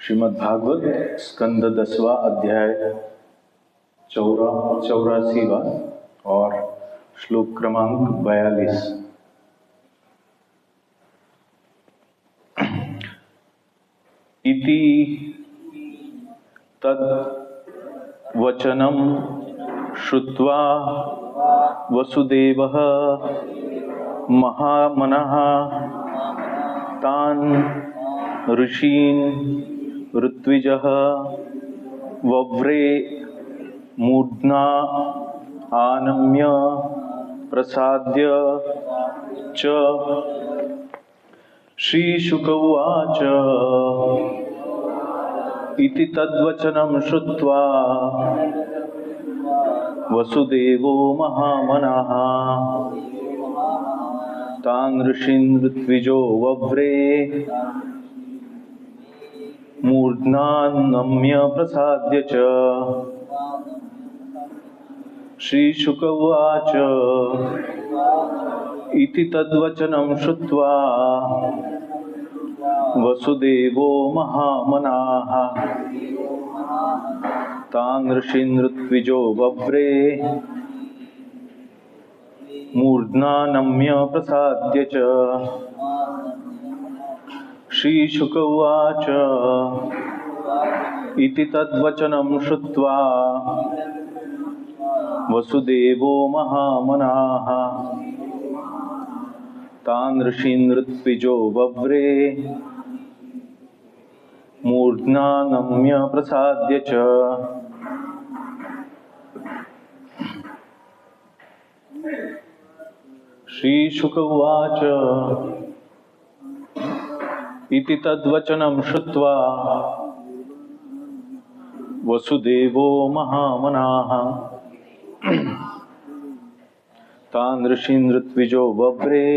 श्रीमद् भागवत स्कंद 10वां अध्याय 84वां और श्लोक क्रमांक 42। इति तद् वचनं श्रुत्वा वसुदेवः महामनः तान् ऋषीन् ऋत्विजः वव्रे मूर्ध्ना आनम्य प्रसाद्य च। श्रीशुक उवाच इति तद्वचनं श्रुत्वा वसुदेवो महामनः तान् ऋषीन् ऋत्विजो वव्रे मूर्ध्ना नम्य प्रसाद्य च। श्रीशुक उवाच इति तद्वचनं श्रुत्वा वसुदेवो महामनाः तान् ऋषीन् ऋत्विजो वव्रे मूर्ध्ना नम्य प्रसाद्य च। श्रीशुक उवाच इति तद्वचनं श्रुत्वा वसुदेवो महामनाः तान् ऋषीन् ऋत्विजो वव्रे मूर्ध्ना नम्य प्रसाद्य च। श्रीशुक उवाच इति तद्वचनं श्रुत्वा वसुदेवो महामनाः तान् ऋषीन् ऋत्विजो वव्रे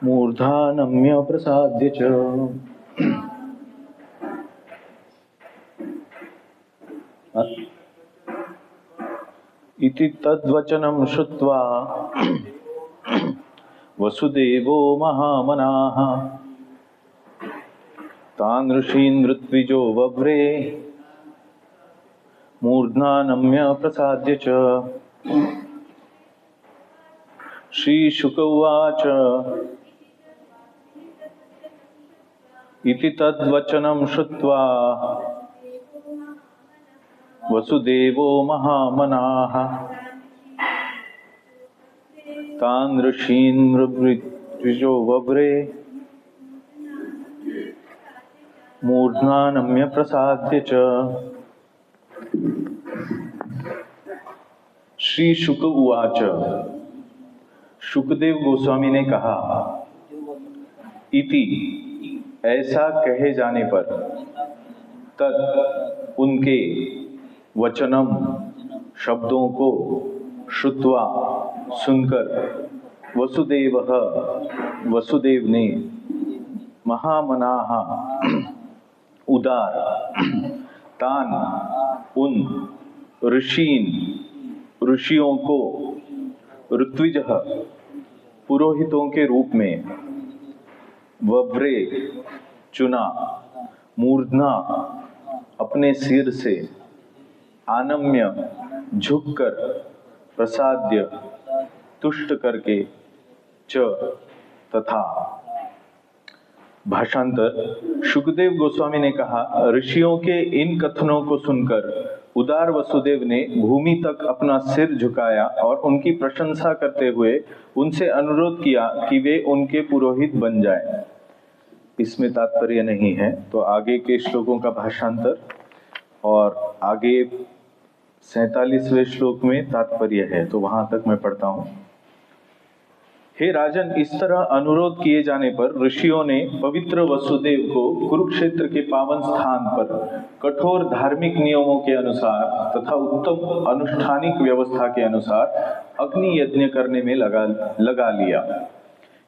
मूर्धा नम्य प्रसाद्य च। इति तद्वचनं श्रुत्वा वसुदेवो महामनाः तान् ऋषीन् ऋत्विजो वव्रे मूर्ध्ना नम्य प्रसाद्य च। श्रीशुक उवाच इति तद्वचनं श्रुत्वा वसुदेवो महामनाः तान् ऋषीन् ऋत्विजो वव्रे मूर्ध्ना नम्य प्रसाद्य च। श्री शुक उवाच शुकदेव गोस्वामी ने कहा, इति ऐसा कहे जाने पर तत् उनके वचनम शब्दों को श्रुत्वा सुनकर वसुदेव ने महामनाः उदार तान उन ऋषियों को ऋत्विजः पुरोहितों के रूप में वव्रे चुना मूर्ध्ना अपने सिर से आनम्य झुककर प्रसाद्य तुष्ट करके च तथा। भाषांतर शुकदेव गोस्वामी ने कहा, ऋषियों के इन कथनों को सुनकर उदार वसुदेव ने भूमि तक अपना सिर झुकाया और उनकी प्रशंसा करते हुए उनसे अनुरोध किया कि वे उनके पुरोहित बन जाएं। इसमें तात्पर्य नहीं है, तो आगे के श्लोकों का भाषांतर और आगे 47वें श्लोक में तात्पर्य है, तो वहां तक मैं पढ़ता हूं। हे राजन, इस तरह अनुरोध किए जाने पर ऋषियों ने पवित्र वसुदेव को कुरुक्षेत्र के पावन स्थान पर कठोर धार्मिक नियमों के अनुसार तथा उत्तम अनुष्ठानिक व्यवस्था के अनुसार अग्नि यज्ञ करने में लगा लिया।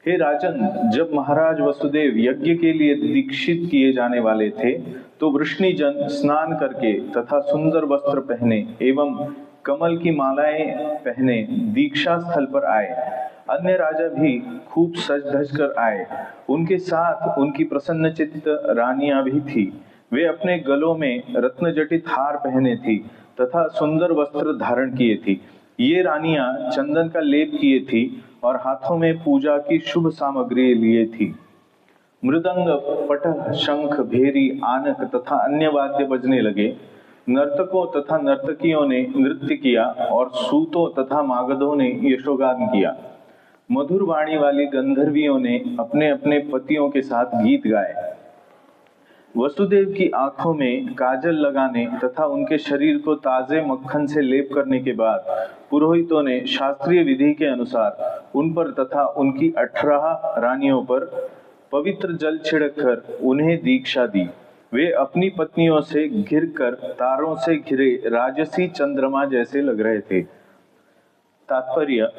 हे राजन, जब महाराज वसुदेव यज्ञ के लिए दीक्षित किए जाने वाले थे तो वृष्णिजन स्नान करके तथा सुंदर वस्त्र पहने एवं कमल की मालाएं पहने दीक्षा स्थल पर आए। अन्य राजा भी खूब सज धज कर आए। उनके साथ उनकी प्रसन्नचित्त रानियां भी थी। वे अपने गलों में रत्नजटित हार पहने थी तथा सुंदर वस्त्र धारण किए थी। ये रानियां चंदन का लेप किए थी और हाथों में पूजा की शुभ सामग्री लिए थी। मृदंग, पटह, शंख, भेरी, आनक तथा अन्य वाद्य बजने लगे। नर्तकों तथा नर्तकियों ने नृत्य किया और सूतों तथा मागधों ने यशोगान किया। मधुर वाणी वाली गंधर्वियों ने अपने अपने पतियों के साथ गीत गाए। वसुदेव की आंखों में काजल लगाने तथा उनके शरीर को ताजे मक्खन से लेप करने के बाद पुरोहितों ने शास्त्रीय विधि के अनुसार उन पर तथा उनकी 18 रानियों पर पवित्र जल छिड़ककर उन्हें दीक्षा दी। वे अपनी पत्नियों से घिरकर तारों से घिरे राजसी चंद्रमा जैसे लग रहे थे। तात्पर्य: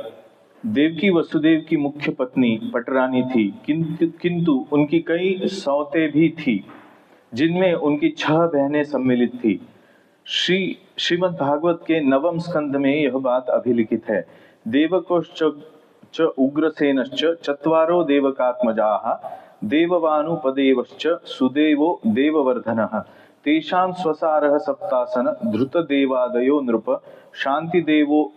देवकी वसुदेव की मुख्य पत्नी पटरानी थी, किंतु उनकी कई सौतें भी थी, जिनमें उनकी 6 बहनें सम्मिलित थी। श्रीमद् भागवत के 9वें स्कंध में यह बात अभिलिखित है। देवकोश्च उग्रसेनश्च चत्वारो देवकात्मजाः देववानुपदेवश्च सुदेवो देववर्धनः तेषां स्वसारः सप्तासन धृतदेवादयो नृप शांतिदेवो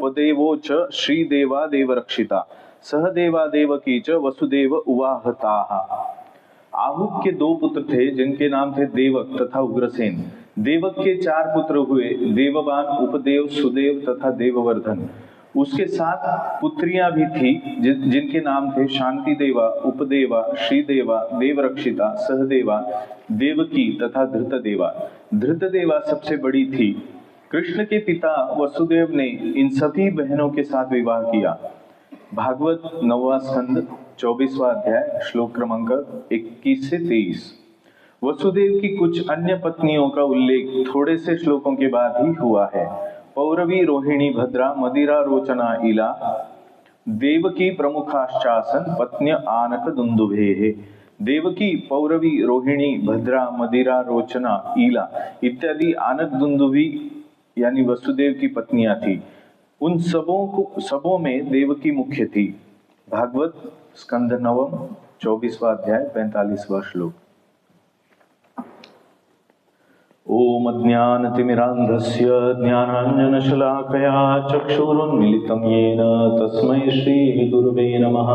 पदेवो च श्रीदेवा देवरक्षिता सहदेवा देवकी च वसुदेव उवाहताः। आहूब के 2 पुत्र थे जिनके नाम थे देवक तथा उग्रसेन। देवक के 4 पुत्र हुए, देववान, उपदेव, सुदेव तथा देववर्धन। उसके 7 पुत्रियां भी थी जिनके नाम थे शांति देवा, उपदेवा, श्रीदेवा, देवरक्षिता, सहदेवा, देवकी तथा धृतदेवा। धृतदेवा सबसे बड़ी थी। कृष्ण के पिता वसुदेव ने इन सभी बहनों के साथ विवाह किया। भागवत 9वां स्कंद 24वां अध्याय श्लोक क्रमांक 21 से 23। वसुदेव की कुछ अन्य पत्नियों का उल्लेख थोड़े से श्लोकों के बाद ही हुआ है। पौरवी, रोहिणी, भद्रा, मदिरा, रोचना, ईला, देवकी प्रमुखाश्चासन पत्न्य आनक दुंदुभेः। देवकी, पौरवी, रोहिणी, भद्रा, मदिरा, रोचना, ईला इत्यादि आनक दुंदुभी यानी वसुदेव की पत्नियां थी। उन सबों में देवकी मुख्य थी। भागवत स्कंद 9 24वां अध्याय 45वां श्लोक। ओम अज्ञानतिमिरान्धस्य ज्ञानाञ्जनशलाकया चक्षुरुन्मीलितं येन तस्मै श्रीगुरुवे नमः।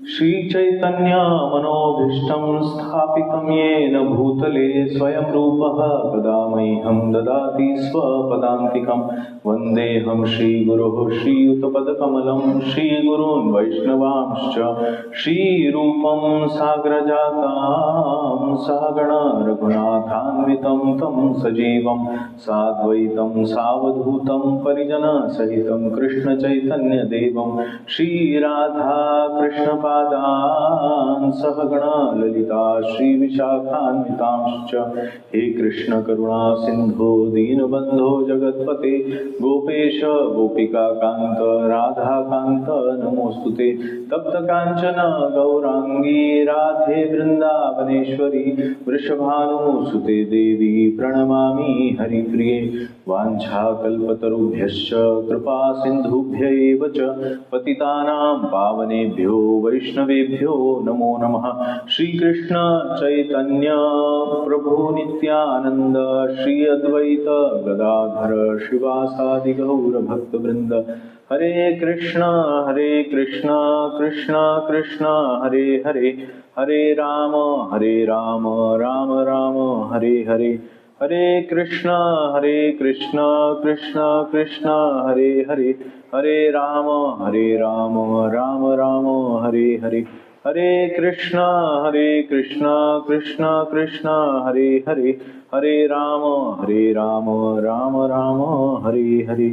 श्रीचैतन्यमनोभीष्टं स्थापितं येन भूतले स्वयं रूपः कदा मह्यं ददाति स्वपदान्तिकं। वन्देऽहं श्रीगुरोः श्रीयुतपदकमलं श्रीगुरून् वैष्णवांश्च श्रीरूपं साग्रजातां सहगणा रघुनाथान्वितं तं सजीवं साद्वैतं सावधूतं परिजनसहितं कृष्णचैतन्यदेवं श्रीराधा कृष्णपादान् सहगणा ललिता श्रीविशाखान्वितांश्च। हे कृष्ण करुणा सिन्धो दीनबन्धो जगत्पते गोपेश गोपिकाकान्त राधाकान्त नमोस्तुते। तप्त कांचन गौरांगी राधे वृंदावनेश्वरी वृषभानुसुते देवी प्रणमामि हरिप्रिये। वाञ्छाकल्पतरुभ्यश्च कृपा सिन्धुभ्य एव च पतितानां पावनेभ्यो वैष्णवेभ्यो नमो नमः। श्रीकृष्ण चैतन्य प्रभु नित्यानंद श्री अद्वैत गदाधर श्रीवासादि गौर भक्तवृंद। हरे कृष्णा कृष्ण कृष्ण हरे हरे, हरे राम राम राम हरे हरे। हरे कृष्णा कृष्ण कृष्ण हरे हरे, हरे राम राम राम हरे हरे। हरे कृष्णा कृष्ण कृष्ण हरे हरे, हरे राम राम राम हरे हरे।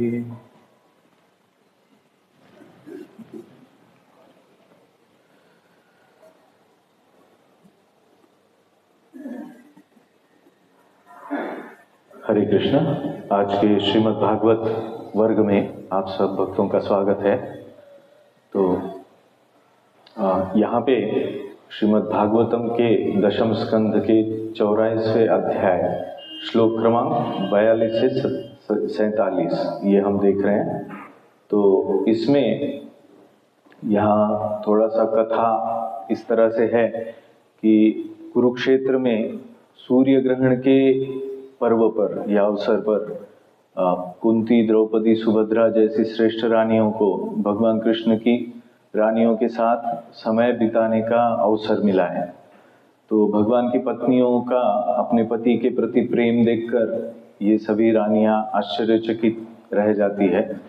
हरे कृष्ण। आज के श्रीमद् भागवत वर्ग में आप सब भक्तों का स्वागत है। तो यहाँ पे श्रीमद् भागवतम के 10वें स्कंध के 84वें अध्याय श्लोक क्रमांक 42 से 47 ये हम देख रहे हैं। तो इसमें यहाँ थोड़ा सा कथा इस तरह से है कि कुरुक्षेत्र में सूर्य ग्रहण के पर्व पर या अवसर पर कुंती, द्रौपदी, सुभद्रा जैसी श्रेष्ठ रानियों को भगवान कृष्ण की रानियों के साथ समय बिताने का अवसर मिला है। तो भगवान की पत्नियों का अपने पति के प्रति प्रेम देखकर ये सभी रानियां आश्चर्यचकित रह जाती है।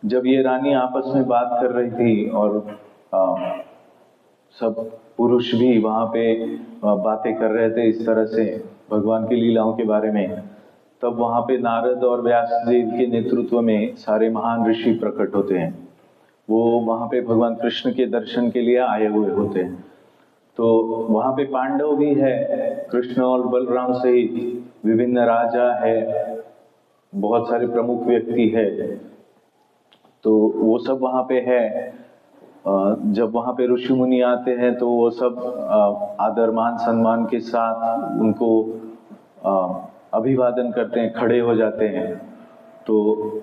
जब ये रानी आपस में बात कर रही थी और सब पुरुष भी वहाँ पे बातें कर रहे थे इस तरह से भगवान की लीलाओं के बारे में, तब वहाँ पे नारद और व्यास देव के नेतृत्व में सारे महान ऋषि प्रकट होते हैं। वो वहाँ पे भगवान कृष्ण के दर्शन के लिए आए हुए होते हैं। तो वहाँ पे पांडव भी है, कृष्ण और बलराम सहित विभिन्न राजा है, बहुत सारे प्रमुख व्यक्ति है। तो वो सब वहाँ पे है। जब वहाँ पे ऋषि मुनि आते हैं तो वो सब आदर मान सम्मान के साथ उनको अभिवादन करते हैं, खड़े हो जाते हैं। तो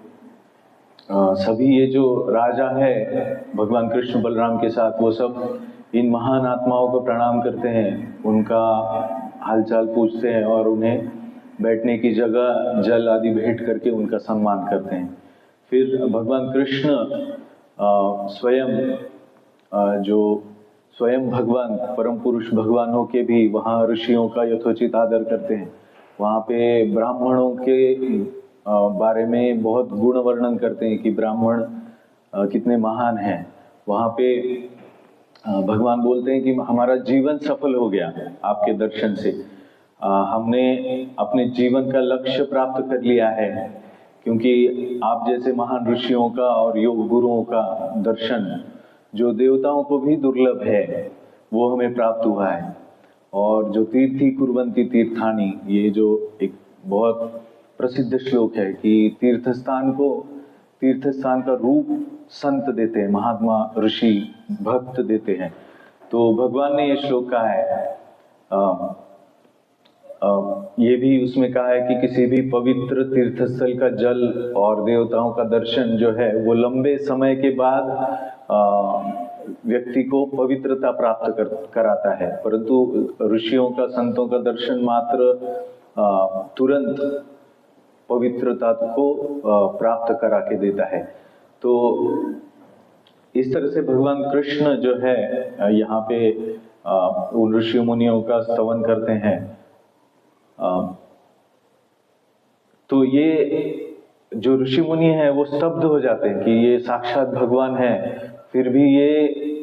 सभी ये जो राजा है भगवान कृष्ण बलराम के साथ, वो सब इन महान आत्माओं को प्रणाम करते हैं, उनका हालचाल पूछते हैं और उन्हें बैठने की जगह जल आदि भेंट करके उनका सम्मान करते हैं। फिर भगवान कृष्ण जो स्वयं भगवान परम पुरुष भगवान हो के भी वहाँ ऋषियों का यथोचित आदर करते हैं। वहाँ पे ब्राह्मणों के बारे में बहुत गुण वर्णन करते हैं कि ब्राह्मण कितने महान हैं। वहाँ पे भगवान बोलते हैं कि हमारा जीवन सफल हो गया आपके दर्शन से, हमने अपने जीवन का लक्ष्य प्राप्त कर लिया है, क्योंकि आप जैसे महान ऋषियों का और योग गुरुओं का दर्शन जो देवताओं को भी दुर्लभ है वो हमें प्राप्त हुआ है। और जो तीर्थी कुर्वन्ति तीर्थानी, ये जो एक बहुत प्रसिद्ध श्लोक है कि तीर्थस्थान का रूप संत देते हैं, महात्मा ऋषि भक्त देते हैं। तो भगवान ने ये श्लोक कहा है। ये भी उसमें कहा है कि किसी भी पवित्र तीर्थस्थल का जल और देवताओं का दर्शन जो है वो लंबे समय के बाद व्यक्ति को पवित्रता प्राप्त कराता है, परंतु ऋषियों का, संतों का दर्शन मात्र तुरंत पवित्रता को प्राप्त करा के देता है। तो इस तरह से भगवान कृष्ण जो है यहाँ पे उन ऋषि मुनियों का स्तवन करते हैं। तो ये जो ऋषि मुनि हैं वो स्तब्ध हो जाते हैं कि ये साक्षात भगवान है, फिर भी ये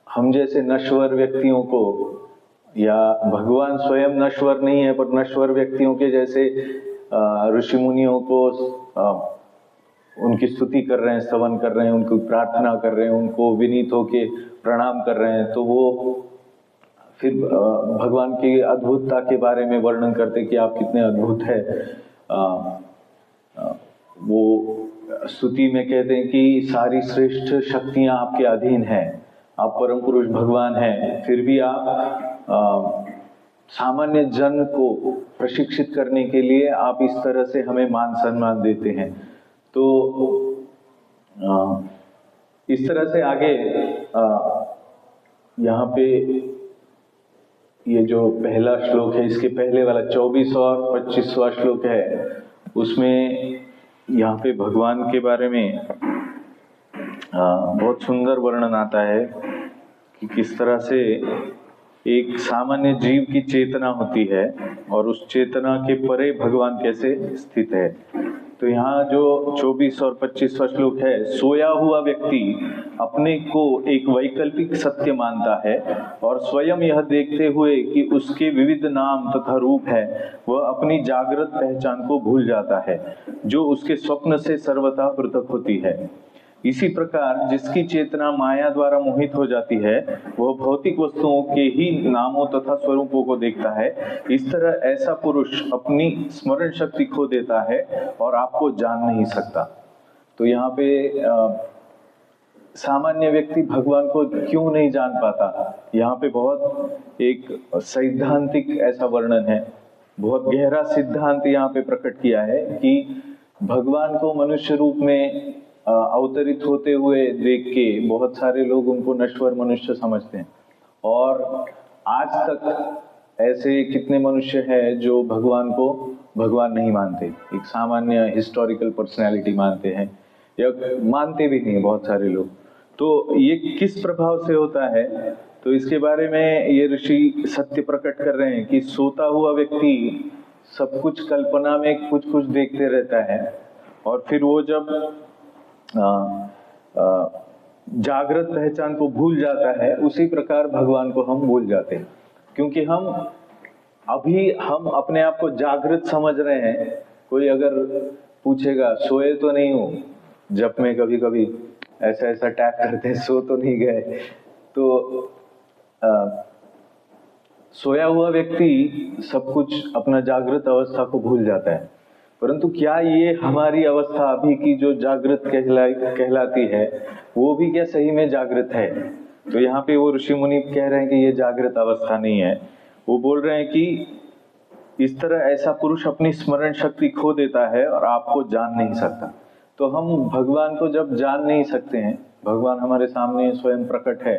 हम जैसे नश्वर व्यक्तियों को, या भगवान स्वयं नश्वर नहीं है पर नश्वर व्यक्तियों के जैसे ऋषि मुनियों को उनकी स्तुति कर रहे हैं, स्तवन कर रहे हैं, उनको प्रार्थना कर रहे हैं, उनको विनीत होके प्रणाम कर रहे हैं। तो वो फिर भगवान की अद्भुतता के बारे में वर्णन करते कि आप कितने अद्भुत है। वो स्तुति में कहते हैं कि सारी श्रेष्ठ शक्तियां आपके अधीन हैं, आप परम पुरुष भगवान हैं, फिर भी आप सामान्य जन को प्रशिक्षित करने के लिए आप इस तरह से हमें मान सम्मान देते हैं। तो इस तरह से आगे यहाँ पे ये जो पहला श्लोक है, इसके पहले वाला 24 और 25वां श्लोक है, उसमें यहाँ पे भगवान के बारे में बहुत सुंदर वर्णन आता है कि किस तरह से एक सामान्य जीव की चेतना होती है और उस चेतना के परे भगवान कैसे स्थित है। तो यहाँ जो 24 और 25वां श्लोक है, सोया हुआ व्यक्ति अपने को एक वैकल्पिक सत्य मानता है और स्वयं यह देखते हुए कि उसके विविध नाम तथा रूप है, वह अपनी जागृत पहचान को भूल जाता है जो उसके स्वप्न से सर्वथा पृथक होती है। इसी प्रकार जिसकी चेतना माया द्वारा मोहित हो जाती है वह भौतिक वस्तुओं के ही नामों तथा स्वरूपों को देखता है। इस तरह ऐसा पुरुष अपनी स्मरण शक्ति खो देता है और आपको जान नहीं सकता। तो यहाँ पे सामान्य व्यक्ति भगवान को क्यों नहीं जान पाता, यहाँ पे बहुत एक सैद्धांतिक ऐसा वर्णन है, बहुत गहरा सिद्धांत यहाँ पे प्रकट किया है कि भगवान को मनुष्य रूप में अवतरित होते हुए देख के बहुत सारे लोग उनको नश्वर मनुष्य समझते हैं, और आज तक ऐसे कितने मनुष्य हैं जो भगवान को भगवान नहीं मानते, एक सामान्य हिस्टोरिकल पर्सनैलिटी मानते हैं, या मानते भी नहीं बहुत सारे लोग। तो ये किस प्रभाव से होता है, तो इसके बारे में ये ऋषि सत्य प्रकट कर रहे हैं कि सोता हुआ व्यक्ति सब कुछ कल्पना में कुछ कुछ देखते रहता है, और फिर वो जब जागृत पहचान को भूल जाता है, उसी प्रकार भगवान को हम भूल जाते हैं, क्योंकि हम अपने आप को जागृत समझ रहे हैं। कोई अगर पूछेगा सोए तो नहीं हो, जब में कभी कभी ऐसा ऐसा टैप करते हैं, सो तो नहीं गए, तो सोया हुआ व्यक्ति सब कुछ अपना जागृत अवस्था को भूल जाता है। परंतु क्या ये हमारी अवस्था अभी की जो जागृत कहलाती है, वो भी क्या सही में जागृत है? तो यहाँ पे वो ऋषि मुनि कह रहे हैं कि ये जागृत अवस्था नहीं है। वो बोल रहे हैं कि इस तरह ऐसा पुरुष अपनी स्मरण शक्ति खो देता है और आपको जान नहीं सकता। तो हम भगवान को जब जान नहीं सकते हैं, भगवान हमारे सामने स्वयं प्रकट है,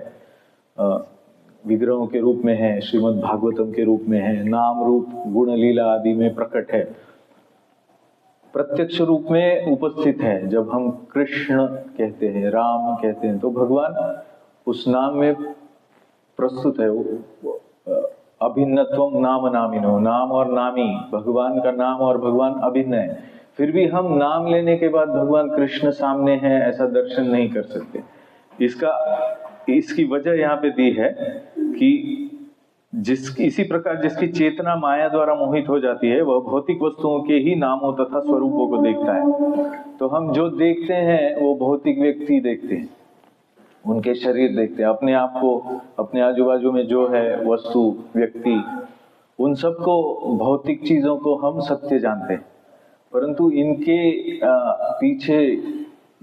विग्रहों के रूप में है, श्रीमद् भागवतम के रूप में है, नाम रूप गुण लीला आदि में प्रकट है, प्रत्यक्ष रूप में उपस्थित है। जब हम कृष्ण कहते हैं, राम कहते हैं, तो भगवान उस नाम में प्रस्तुत है। अभिन्नत्वम नाम नामिनो, नाम और नामी, भगवान का नाम और भगवान अभिन्न है। फिर भी हम नाम लेने के बाद भगवान कृष्ण सामने हैं ऐसा दर्शन नहीं कर सकते। इसकी वजह यहाँ पे दी है कि इसी प्रकार जिसकी चेतना माया द्वारा मोहित हो जाती है, वह भौतिक वस्तुओं के ही नामों तथा स्वरूपों को देखता है। तो हम जो देखते हैं वो भौतिक व्यक्ति देखते हैं, उनके शरीर देखते हैं, अपने आप को, अपने आजू बाजू में जो है वस्तु, व्यक्ति, उन सबको, भौतिक चीजों को हम सत्य जानते हैं। परंतु इनके पीछे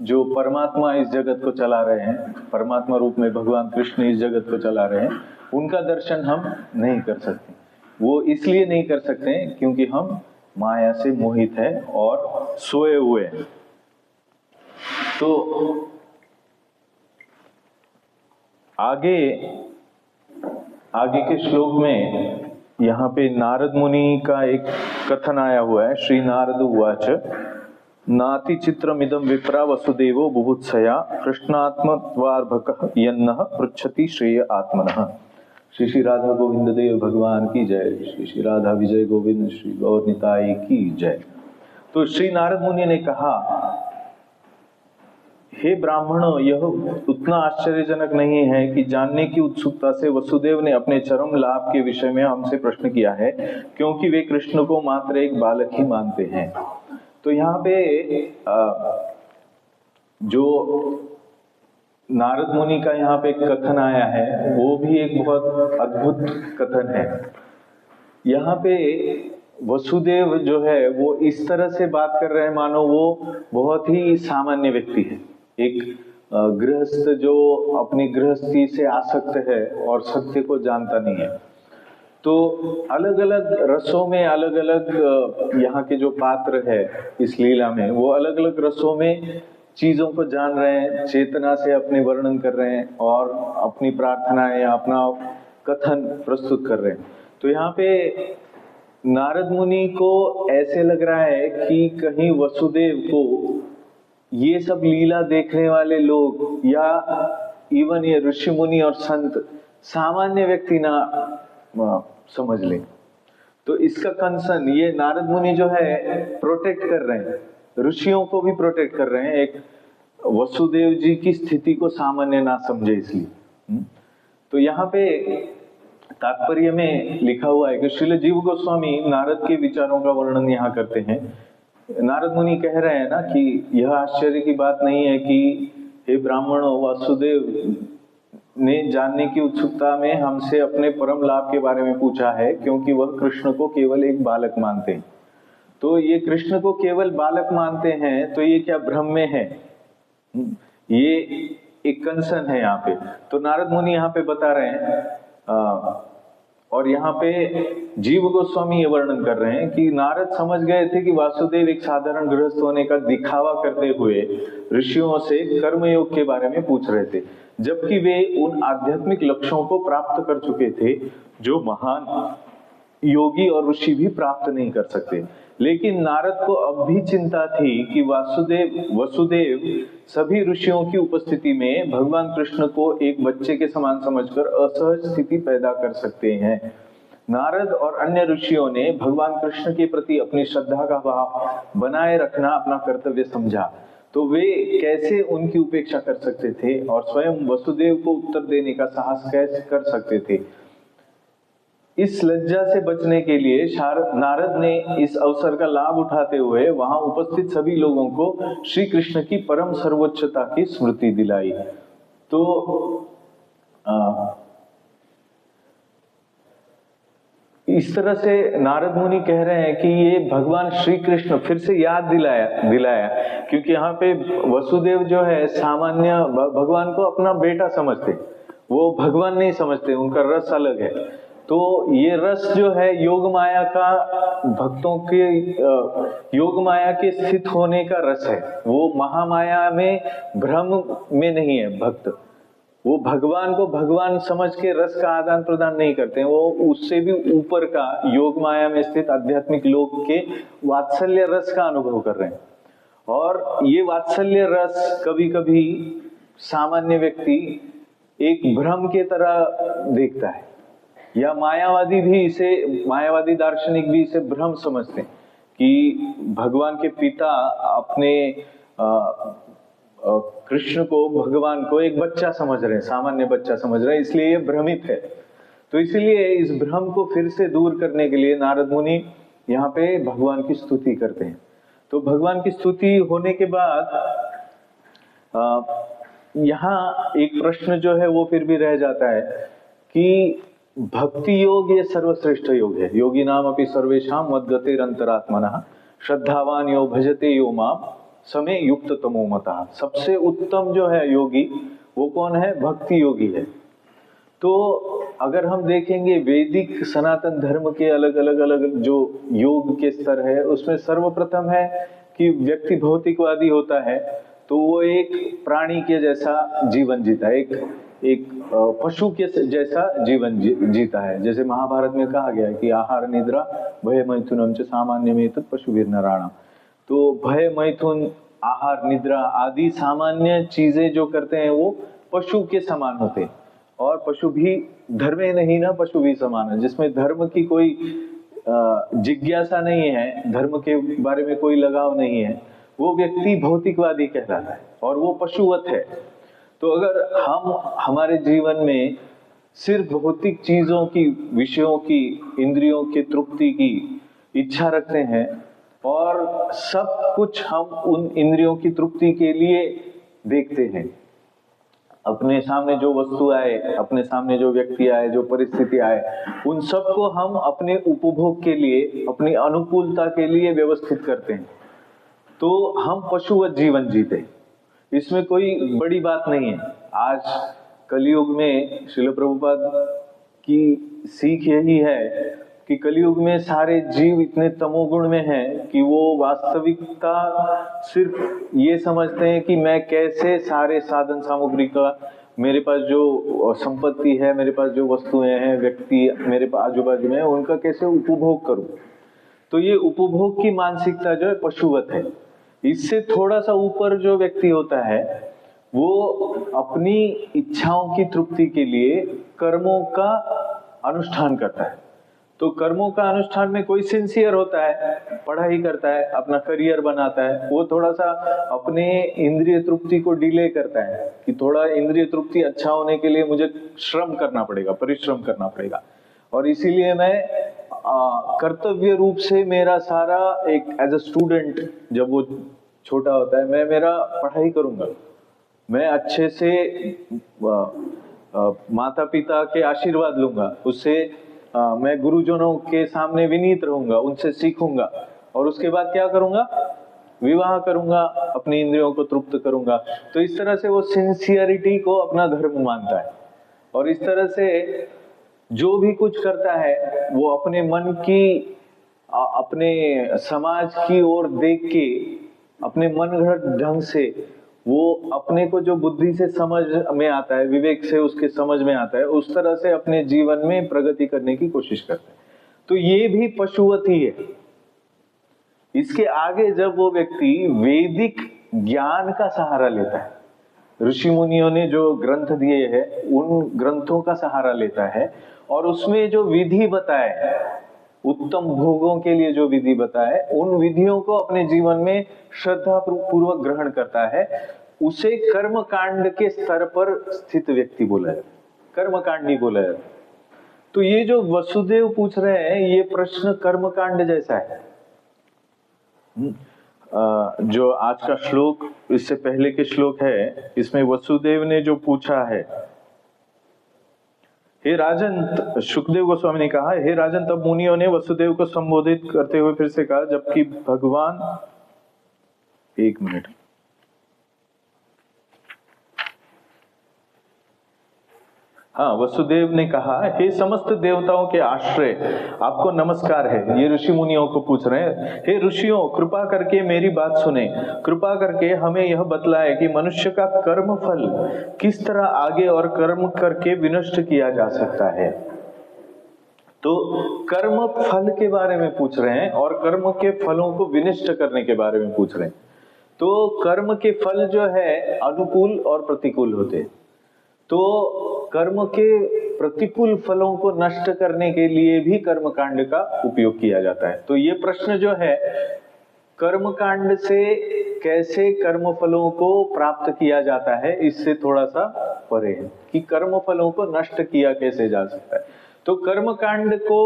जो परमात्मा इस जगत को चला रहे हैं, परमात्मा रूप में भगवान कृष्ण इस जगत को चला रहे हैं, उनका दर्शन हम नहीं कर सकते। वो इसलिए नहीं कर सकते क्योंकि हम माया से मोहित है और सोए हुए हैं। तो आगे के श्लोक में यहाँ पे नारद मुनि का एक कथन आया हुआ है। श्री नारद उवाच नाति चित्रमिदं विप्रा वसुदेवो बुभुत्सया कृष्णात्मत्वार्भकः यन्नः पृच्छति श्रेय आत्मनः। श्री श्री राधा गोविंद देव भगवान की जय। श्री श्री राधा विजय गोविंद श्री गौर निताई की जय। तो श्री नारद मुनि ने कहा, हे ब्राह्मण, यह उतना आश्चर्यजनक नहीं है कि जानने की उत्सुकता से वसुदेव ने अपने चरम लाभ के विषय में हमसे प्रश्न किया है, क्योंकि वे कृष्ण को मात्र एक बालक ही मानते हैं। तो यहाँ पे जो नारद मुनि का यहाँ पे कथन आया है, वो भी एक बहुत अद्भुत कथन है। यहाँ पे वसुदेव जो है वो इस तरह से बात कर रहे हैं मानो वो बहुत ही सामान्य व्यक्ति है, एक गृहस्थ जो अपनी गृहस्थी से आसक्त है और सत्य को जानता नहीं है। तो अलग अलग रसों में अलग अलग यहाँ के जो पात्र है इस लीला में, वो अलग अलग रसों में चीजों को जान रहे हैं, चेतना से अपने वर्णन कर रहे हैं और अपनी प्रार्थनाएं या अपना कथन प्रस्तुत कर रहे हैं। तो यहाँ पे नारद मुनि को ऐसे लग रहा है कि कहीं वसुदेव को ये सब लीला देखने वाले लोग या इवन ये ऋषि मुनि और संत सामान्य व्यक्ति ना समझ ले। तो इसका कंसर्न ये नारद मुनि जो है प्रोटेक्ट कर रहे हैं, ऋषियों को भी प्रोटेक्ट कर रहे हैं, एक वसुदेव जी की स्थिति को सामान्य ना समझे इसलिए। तो यहाँ पे तात्पर्य में लिखा हुआ है कि श्रील जीव गोस्वामी नारद के विचारों का वर्णन यहाँ करते हैं। नारद मुनि कह रहे हैं ना कि यह आश्चर्य की बात नहीं है कि हे ब्राह्मणों, वासुदेव ने जानने की उत्सुकता में हमसे अपने परम लाभ के बारे में पूछा है, क्योंकि वह कृष्ण को केवल एक बालक मानते हैं। तो ये कृष्ण को केवल बालक मानते हैं, तो ये क्या भ्रम में है? ये एक कंसर्न है यहाँ पे। तो नारद मुनि यहाँ पे बता रहे हैं और और यहाँ पे जीव गोस्वामी ये वर्णन कर रहे हैं कि नारद समझ गए थे कि वासुदेव एक साधारण गृहस्थ होने का दिखावा करते हुए ऋषियों से कर्मयोग के बारे में पूछ रहे थे, जबकि वे उन आध्यात्मिक लक्ष्यों को प्राप्त कर चुके थे जो महान योगी और ऋषि भी प्राप्त नहीं कर सकते। लेकिन नारद को अब भी चिंता थी कि वसुदेव सभी ऋषियों की उपस्थिति में भगवान कृष्ण को एक बच्चे के समान समझकर असहज स्थिति पैदा कर सकते हैं। नारद और अन्य ऋषियों ने भगवान कृष्ण के प्रति अपनी श्रद्धा का भाव बनाए रखना अपना कर्तव्य समझा, तो वे कैसे उनकी उपेक्षा कर सकते थे और स्वयं वसुदेव को उत्तर देने का साहस कैसे कर सकते थे। इस लज्जा से बचने के लिए नारद ने इस अवसर का लाभ उठाते हुए वहां उपस्थित सभी लोगों को श्री कृष्ण की परम सर्वोच्चता की स्मृति दिलाई। तो इस तरह से नारद मुनि कह रहे हैं कि ये भगवान श्री कृष्ण फिर से याद दिलाया, क्योंकि यहाँ पे वसुदेव जो है सामान्य भगवान को अपना बेटा समझते, वो भगवान नहीं समझते, उनका रस अलग है। तो ये रस जो है योग माया का, भक्तों के योग माया के स्थित होने का रस है, वो महामाया में भ्रम में नहीं है। भक्त वो भगवान को भगवान समझ के रस का आदान प्रदान नहीं करते हैं, वो उससे भी ऊपर का योग माया में स्थित आध्यात्मिक लोक के वात्सल्य रस का अनुभव कर रहे हैं। और ये वात्सल्य रस कभी कभी सामान्य व्यक्ति एक भ्रम के तरह देखता है, या मायावादी दार्शनिक भी इसे भ्रम समझते हैं कि भगवान के पिता अपने कृष्ण को, भगवान को एक बच्चा समझ रहे हैं, सामान्य बच्चा समझ रहे हैं, इसलिए ये भ्रमित है। तो इसलिए इस भ्रम को फिर से दूर करने के लिए नारद मुनि यहाँ पे भगवान की स्तुति करते हैं। तो भगवान की स्तुति होने के बाद यहाँ एक प्रश्न जो है वो फिर भी रह जाता है कि भक्ति योग ये सर्वश्रेष्ठ योग है। योगी नाम अपि सर्वेषां मद्गतिरंतरात्मनः श्रद्धावान यो भजते यो माम समे युक्त तमो मतः। सबसे उत्तम जो है योगी वो कौन है? भक्ति योगी है। तो अगर हम देखेंगे वैदिक सनातन धर्म के अलग जो योग के स्तर है, उसमें सर्वप्रथम है कि व्यक्ति भौतिकवादी होता है तो वो एक प्राणी के जैसा जीवन जीता है, एक पशु के जैसा जीवन जीता है। जैसे महाभारत में कहा गया है कि आहार निद्रा भय मैथुनम च सामान्य में तत् पशुभिर नराणाम। तो भय मैथुन, आहार निद्रा आदि सामान्य चीजें जो करते हैं वो पशु के समान होते हैं। और पशु भी धर्मे नहीं ना, पशु भी समान है, जिसमें धर्म की कोई जिज्ञासा नहीं है, धर्म के बारे में कोई लगाव नहीं है, वो व्यक्ति भौतिकवादी कहलाता है और वो पशुवत है। तो अगर हम हमारे जीवन में सिर्फ भौतिक चीजों की, विषयों की, इंद्रियों की तृप्ति की इच्छा रखते हैं और सब कुछ हम उन इंद्रियों की तृप्ति के लिए देखते हैं, अपने सामने जो वस्तु आए, अपने सामने जो व्यक्ति आए, जो परिस्थिति आए, उन सबको हम अपने उपभोग के लिए, अपनी अनुकूलता के लिए व्यवस्थित करते हैं, तो हम पशुवत जीवन जीते। इसमें कोई बड़ी बात नहीं है। आज कलयुग में श्रील प्रभुपाद की सीख यही है कि कलयुग में सारे जीव इतने तमोगुण में हैं कि वो वास्तविकता सिर्फ ये समझते हैं कि मैं कैसे सारे साधन सामग्री का, मेरे पास जो संपत्ति है, मेरे पास जो वस्तुएं हैं, व्यक्ति मेरे पास आजू बाजू में है, उनका कैसे उपभोग करूं। तो ये उपभोग की मानसिकता जो है पशुवत है। इससे थोड़ा सा ऊपर जो व्यक्ति होता है वो अपनी इच्छाओं की तृप्ति के लिए कर्मों का अनुष्ठान करता है। तो कर्मों का अनुष्ठान में कोई सिंसियर होता है, पढ़ाई करता है, अपना करियर बनाता है, वो थोड़ा सा अपने इंद्रिय तृप्ति को डिले करता है कि थोड़ा इंद्रिय तृप्ति अच्छा होने के लिए मुझे श्रम करना पड़ेगा, परिश्रम करना पड़ेगा, और इसीलिए मैं कर्तव्य रूप से मेरा सारा एक एज अ स्टूडेंट, जब वो छोटा होता है, मैं मेरा पढ़ाई करूंगा, मैं अच्छे से माता पिता के आशीर्वाद लूंगा, उससे मैं गुरुजनों के सामने विनीत रहूंगा, उनसे सीखूंगा, और उसके बाद क्या करूंगा? विवाह करूंगा, अपनी इंद्रियों को तृप्त करूंगा। तो इस तरह से वो सिंसियरिटी को अपना धर्म मानता है। और इस तरह से जो भी कुछ करता है वो अपने मन की अपने समाज की ओर देख के अपने मनगढ़ंत ढंग से वो अपने को जो बुद्धि से समझ में आता है, विवेक से उसके समझ में आता है, उस तरह से अपने जीवन में प्रगति करने की कोशिश करता है। तो ये भी पशुवत ही है। इसके आगे जब वो व्यक्ति वैदिक ज्ञान का सहारा लेता है, ऋषि मुनियों ने जो ग्रंथ दिए हैं उन ग्रंथों का सहारा लेता है और उसमें जो विधि बताए, उत्तम भोगों के लिए जो विधि बताए, उन विधियों को अपने जीवन में श्रद्धा पूर्वक ग्रहण करता है, उसे कर्म कांड के स्तर पर स्थित व्यक्ति बोला जाता है, कर्म कांडी बोला जाता है। तो ये जो वसुदेव पूछ रहे हैं ये प्रश्न कर्म कांड जैसा है। जो आज का श्लोक, इससे पहले के श्लोक है, इसमें वसुदेव ने जो पूछा है, हे राजन, सुखदेव गोस्वामी ने कहा, हे राजन, तब मुनियों ने वसुदेव को संबोधित करते हुए फिर से कहा, जबकि भगवान, एक मिनट, हाँ, वसुदेव ने कहा, हे समस्त देवताओं के आश्रय, आपको नमस्कार है। ये ऋषि मुनियों को पूछ रहे हैं, हे ऋषियों, कृपा करके मेरी बात सुने, कृपा करके हमें यह बतलाए कि मनुष्य का कर्म फल किस तरह आगे और कर्म करके विनष्ट किया जा सकता है। तो कर्म फल के बारे में पूछ रहे हैं और कर्म के फलों को विनष्ट करने के बारे में पूछ रहे हैं। तो कर्म के फल जो है अनुकूल और प्रतिकूल होते हैं। तो कर्म के प्रतिकूल फलों को नष्ट करने के लिए भी कर्म कांड का उपयोग किया जाता है। तो ये प्रश्न जो है कर्म कांड से कैसे कर्म फलों को प्राप्त किया जाता है, इससे थोड़ा सा परे है कि कर्म फलों को नष्ट किया कैसे जा सकता है। तो कर्म कांड को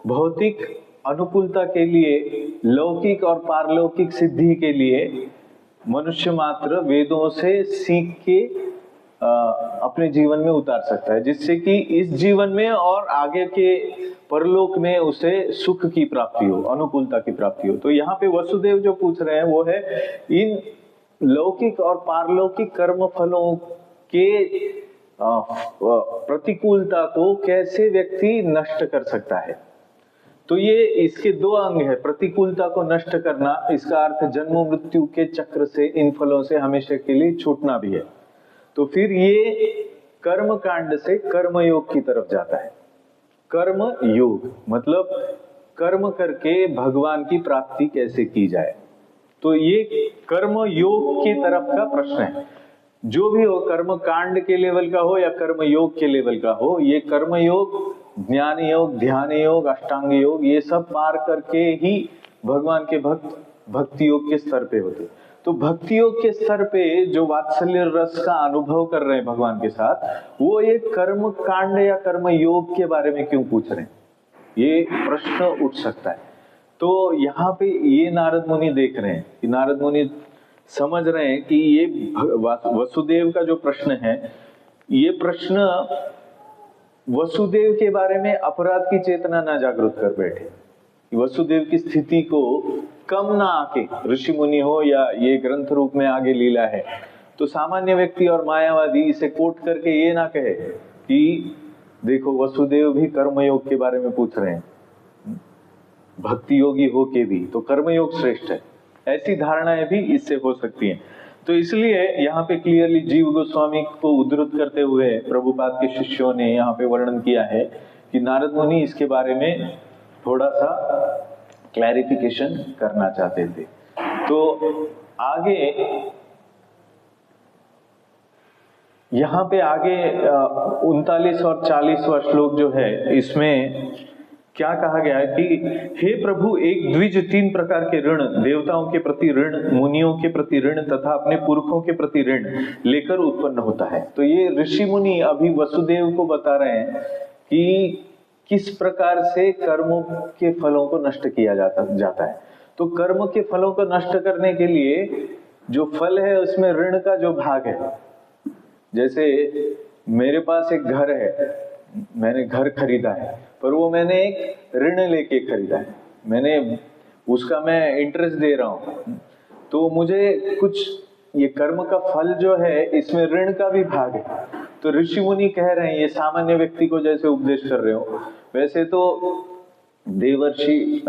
भौतिक अनुकूलता के लिए, लौकिक और पारलौकिक सिद्धि के लिए मनुष्य मात्र वेदों से सीख के अपने जीवन में उतार सकता है, जिससे कि इस जीवन में और आगे के परलोक में उसे सुख की प्राप्ति हो, अनुकूलता की प्राप्ति हो। तो यहाँ पे वसुदेव जो पूछ रहे हैं वो है इन लौकिक और पारलौकिक कर्म फलों के प्रतिकूलता को कैसे व्यक्ति नष्ट कर सकता है। तो ये इसके दो अंग है, प्रतिकूलता को नष्ट करना, इसका अर्थ जन्म मृत्यु के चक्र से, इन फलों से हमेशा के लिए छूटना भी है। तो फिर ये कर्म कांड से कर्म योग की तरफ जाता है। कर्म योग मतलब कर्म करके भगवान की प्राप्ति कैसे की जाए। तो ये कर्म योग की तरफ का प्रश्न है। जो भी हो, कर्म कांड के लेवल का हो या कर्म योग के लेवल का हो, ये कर्म योग, ज्ञान योग, ध्यान योग, अष्टांग योग, ये सब पार करके ही भगवान के भक्त भक्ति योग के स्तर पे होते। तो भक्ति योग के स्तर पे जो वात्सल्य रस का अनुभव कर रहे हैं भगवान के साथ, वो ये कर्म कांड या कर्म योग के बारे में क्यों पूछ रहे हैं, ये प्रश्न उठ सकता है। तो यहाँ पे ये नारद मुनि देख रहे हैं कि नारद मुनि समझ रहे हैं कि ये वसुदेव का जो प्रश्न है, ये प्रश्न वसुदेव के बारे में अपराध की चेतना ना जागृत कर बैठे, वसुदेव की स्थिति को कम ना आके, ऋषि मुनि हो या ये ग्रंथ रूप में आगे लीला है, तो सामान्य व्यक्ति और मायावादी इसे कोट करके ये ना कहे कि देखो वसुदेव भी कर्मयोग के बारे में पूछ रहे हैं, भक्ति योगी हो के भी, तो कर्मयोग श्रेष्ठ है। ऐसी धारणाएं भी इससे हो सकती हैं। तो इसलिए यहाँ पे क्लियरली जीव गोस्वामी को उद्धृत करते हुए प्रभुपाद के शिष्यों ने यहाँ पे वर्णन किया है कि नारद मुनि इसके बारे में थोड़ा सा क्लैरिफिकेशन करना चाहते थे। तो आगे यहाँ पे आगे 39 और 40वां श्लोक जो है, इसमें क्या कहा गया है कि हे प्रभु, एक द्विज 3 प्रकार के ऋण, देवताओं के प्रति ऋण, मुनियों के प्रति ऋण तथा अपने पुरखों के प्रति ऋण लेकर उत्पन्न होता है। तो ये ऋषि मुनि अभी वसुदेव को बता रहे हैं कि किस प्रकार से कर्मों के फलों को नष्ट किया जाता है। तो कर्म के फलों को नष्ट करने के लिए जो फल है उसमें ऋण का जो भाग है, जैसे मेरे पास एक घर है, मैंने घर खरीदा है, पर वो मैंने एक ऋण लेके खरीदा है, मैंने उसका मैं इंटरेस्ट दे रहा हूं, तो मुझे कुछ ये कर्म का फल जो है इसमें ऋण का भी भाग है। तो ऋषि मुनि कह रहे हैं, ये सामान्य व्यक्ति को जैसे उपदेश कर रहे हो, वैसे तो देवर्षि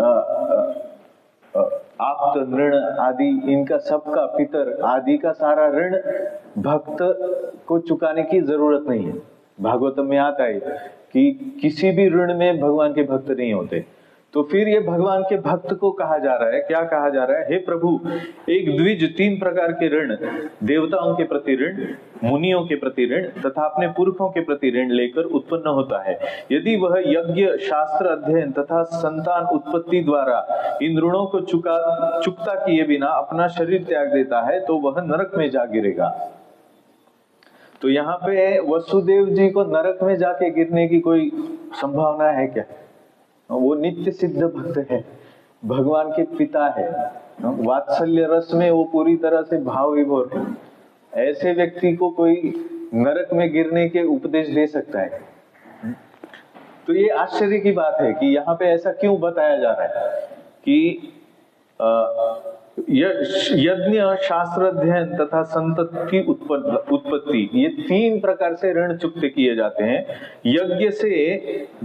आप्त ऋण आदि इनका सबका पितर आदि का सारा ऋण भक्त को चुकाने की जरूरत नहीं है। भागवतम में आता है कि किसी भी ऋण में भगवान के भक्त नहीं होते। तो फिर ये भगवान के भक्त को कहा जा रहा है, क्या कहा जा रहा है? हे प्रभु, एक द्विज 3 प्रकार के ऋण, देवताओं के प्रति ऋण, मुनियों के प्रति ऋण तथा अपने पुरखों के प्रति ऋण लेकर उत्पन्न होता है। यदि वह यज्ञ, शास्त्र अध्ययन तथा संतान उत्पत्ति द्वारा इन ऋणों को चुकता किए बिना अपना शरीर त्याग देता है तो वह नरक में जा गिरेगा। तो यहाँ पे वसुदेव जी को नरक में जाके गिरने की कोई संभावना है क्या? वो नित्य सिद्ध भक्त है, भगवान के पिता है, वात्सल्य रस में वो पूरी तरह से भाव विभोर है। ऐसे व्यक्ति को कोई नरक में गिरने के उपदेश दे सकता है? तो ये आश्चर्य की बात है कि यहाँ पे ऐसा क्यों बताया जा रहा है कि यज्ञ, शास्त्र अध्ययन तथा संतति उत्पत्ति, ये 3 प्रकार से ऋण चुकते किए जाते हैं। यज्ञ से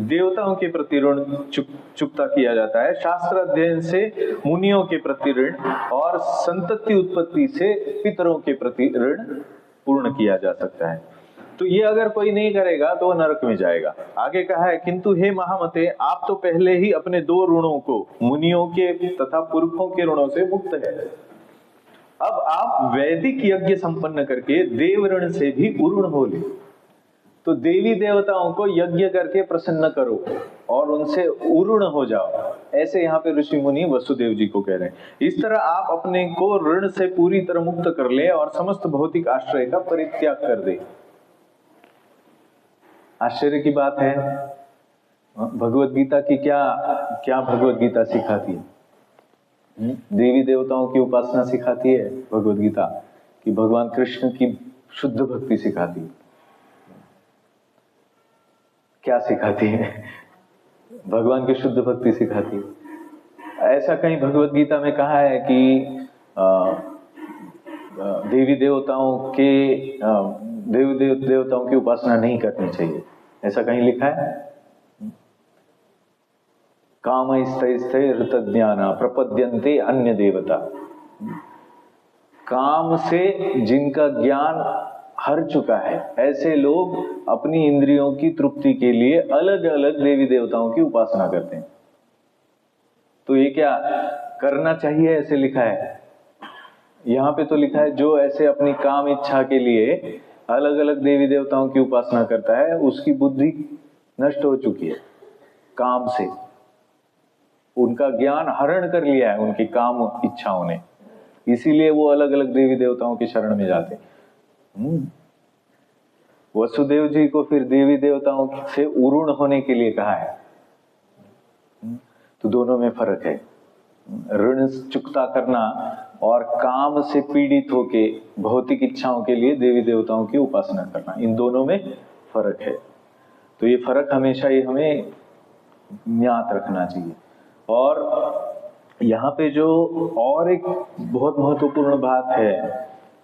देवताओं के प्रति ऋण चुकता किया जाता है, शास्त्र अध्ययन से मुनियों के प्रति ऋण और संतति उत्पत्ति से पितरों के प्रति ऋण पूर्ण किया जा सकता है। तो ये अगर कोई नहीं करेगा तो वह नरक में जाएगा। आगे कहा है, किंतु हे महामते, आप तो पहले ही अपने 2 ऋणों को, मुनियों के तथा पुरखों के ऋणों से मुक्त है। अब आप वैदिक यज्ञ संपन्न करके देव ऋण से भी उऋण हो ले। तो देवी देवताओं को यज्ञ करके प्रसन्न करो और उनसे उऋण हो जाओ, ऐसे यहाँ पे ऋषि मुनि वसुदेव जी को कह रहे हैं। इस तरह आप अपने को ऋण से पूरी तरह मुक्त कर ले और समस्त भौतिक आश्रय का परित्याग कर दे। आश्चर्य की बात है, भगवत गीता की क्या भगवत गीता सिखाती है? देवी देवताओं की उपासना सिखाती है भगवत गीता, कि भगवान कृष्ण की शुद्ध भक्ति सिखाती है? क्या सिखाती है? भगवान की शुद्ध भक्ति सिखाती है। ऐसा कहीं भगवत गीता में कहा है कि देवी देवताओं की उपासना नहीं करनी चाहिए, ऐसा कहीं लिखा है? काम स्थै ऋत ज्ञान प्रपद्यन्ते अन्य देवता। काम से जिनका ज्ञान हर चुका है, ऐसे लोग अपनी इंद्रियों की तृप्ति के लिए अलग अलग देवी देवताओं की उपासना करते हैं। तो ये क्या करना चाहिए ऐसे लिखा है? यहाँ पे तो लिखा है जो ऐसे अपनी काम इच्छा के लिए अलग अलग देवी देवताओं की उपासना करता है, उसकी बुद्धि नष्ट हो चुकी है काम से। उनका ज्ञान हरण कर लिया है उनकी काम इच्छाओं ने, इसीलिए वो अलग अलग देवी देवताओं की शरण में जाते। वसुदेव जी को फिर देवी देवताओं से उऋण होने के लिए कहा है। तो दोनों में फर्क है, ऋण चुकता करना और काम से पीड़ित होके भौतिक इच्छाओं के लिए देवी देवताओं की उपासना करना, इन दोनों में फर्क है। तो ये फर्क हमेशा ही हमें ज्ञात रखना चाहिए। और यहाँ पे जो और एक बहुत महत्वपूर्ण बात है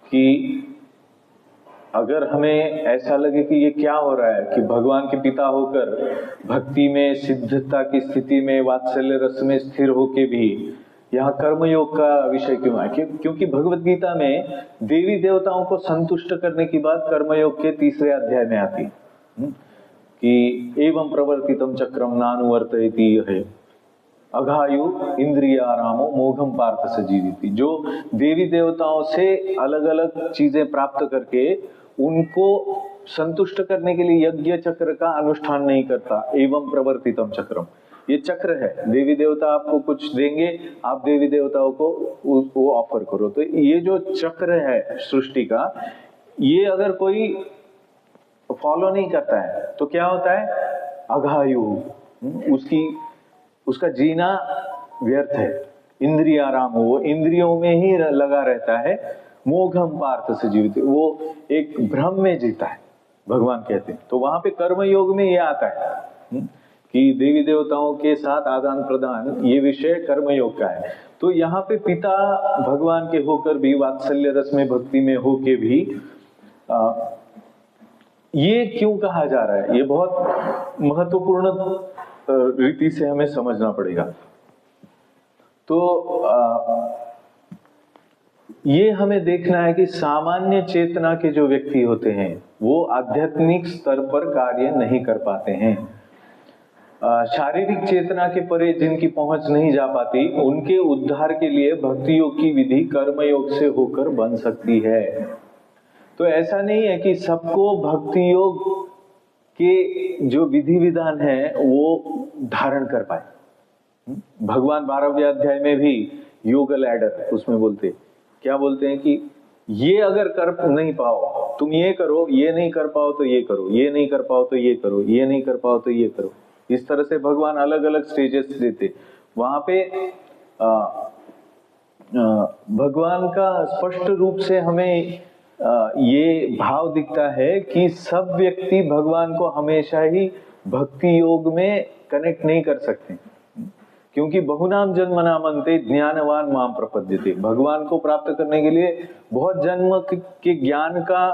कि अगर हमें ऐसा लगे कि ये क्या हो रहा है कि भगवान के पिता होकर भक्ति में, सिद्धता की स्थिति में, वात्सल्य रस में स्थिर होके भी यहाँ कर्मयोग का विषय क्यों है? क्योंकि भगवत गीता में देवी देवताओं को संतुष्ट करने की बात कर्मयोग के 3रे अध्याय में आती कि एवं प्रवर्तितम चक्रम नानुवर्तयति है अघायु इंद्रियारामो मोघम पार्थ सजीविति। जो देवी देवताओं से अलग अलग चीजें प्राप्त करके उनको संतुष्ट करने के लिए यज्ञ चक्र का अनुष्ठान नहीं करता, एवं प्रवर्तितम चक्रम, ये चक्र है। देवी देवता आपको कुछ देंगे, आप देवी देवताओं को वो ऑफर करो। तो ये जो चक्र है सृष्टि का, ये अगर कोई फॉलो नहीं करता है तो क्या होता है? अघायु, उसका जीना व्यर्थ है। इंद्रियाराम, वो इंद्रियों में ही लगा रहता है। मोघम पार्थ से जीवित, वो एक भ्रम में जीता है, भगवान कहते हैं। तो वहां पे कर्मयोग में ये आता है कि देवी देवताओं के साथ आदान प्रदान, ये विषय कर्मयोग का है। तो यहाँ पे पिता भगवान के होकर भी, वात्सल्य रस में भक्ति में होके भी ये क्यों कहा जा रहा है, ये बहुत महत्वपूर्ण रीति से हमें समझना पड़ेगा। तो ये हमें देखना है कि सामान्य चेतना के जो व्यक्ति होते हैं वो आध्यात्मिक स्तर पर कार्य नहीं कर पाते हैं। शारीरिक चेतना के परे जिनकी पहुंच नहीं जा पाती, उनके उद्धार के लिए भक्ति योग की विधि कर्मयोग से होकर बन सकती है। तो ऐसा नहीं है कि सबको भक्ति योग के जो विधि विधान है वो धारण कर पाए। भगवान 12वें अध्याय में भी योग लैडर उसमें क्या बोलते हैं कि ये अगर कर नहीं पाओ तुम ये करो, ये नहीं कर पाओ तो ये करो, ये नहीं कर पाओ तो ये करो, ये नहीं कर पाओ तो ये करो। इस तरह से भगवान अलग अलग स्टेजेस देते। वहां पे भगवान का स्पष्ट रूप से हमें ये भाव दिखता है कि सब व्यक्ति भगवान को हमेशा ही भक्ति योग में कनेक्ट नहीं कर सकते, क्योंकि बहुनाम जन्मनामन्ते ज्ञानवान माम प्रपद्यते। भगवान को प्राप्त करने के लिए बहुत जन्म के ज्ञान का